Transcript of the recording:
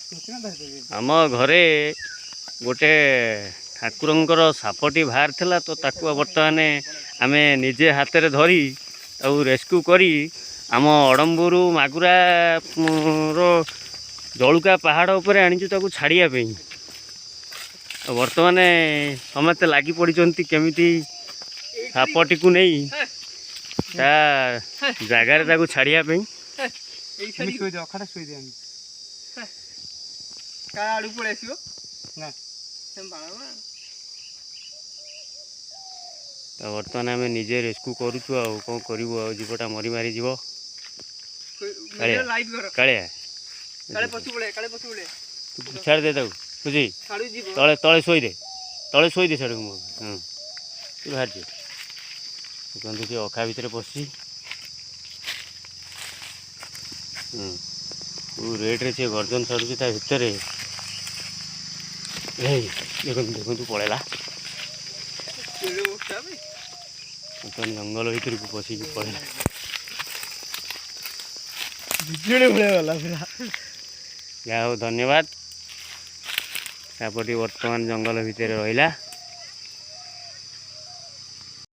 आम घरे गोटे ठाकुरंकर सापटी बाहर थिला तो ताकू बर्तमान आमे निजे हाथ रे धरी और रेस्क्यू करी आम अड़म्बुरु मागुरा रो जलुका पहाड़ उपर आनीचु ताकू छाड़िया पे बर्तमान समस्ते लगी पड़ी केमिति सापटी को नहीं ता जगार छाड़िया पे तो बर्तमान आम निजे रेस्क्यू करुचु आ कौन करू जीवटा मरी मारी जीव छाड़ दे बुझी तले तले शोई दे छाड़ हाँ तू बाहर कहते सी अखा भितर पशि रेड्रे सी गर्जन छाड़ू ता भितर देखो पड़ेगा जंगल भर को पशिक पड़ेगा या धन्यवाद सापटी वर्तमान जंगल भितर रहा।